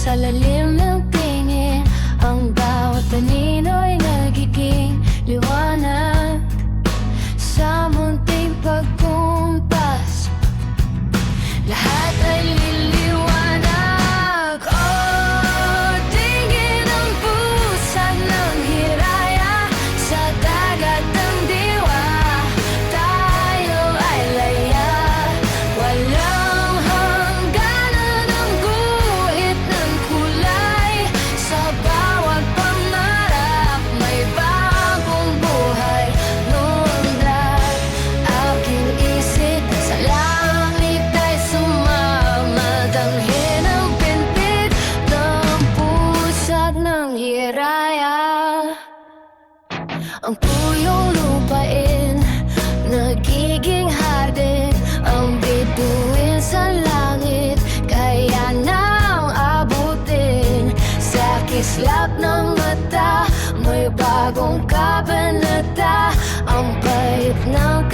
sa lalim ng tingin, ang bawat anino'y nagiging liwanag sa munting pagkumpas. Lahat ay liliwanag. Oh, tingin ang pusat ng hiraya sa dagat ng diwa. Tayo ay laya, walang hangganan ang guhit ng kulay. Sa bawat pangarap may bagong buhay. Nundag aking isip sa langit ay sumamadanghin ang pintig ng pusat ng hiraya. Ang tuyong lupain nagiging hardin, ang bituin sa langit kaya nang abutin. Sa kislap ng mata may bagong kabanata, ang pait ng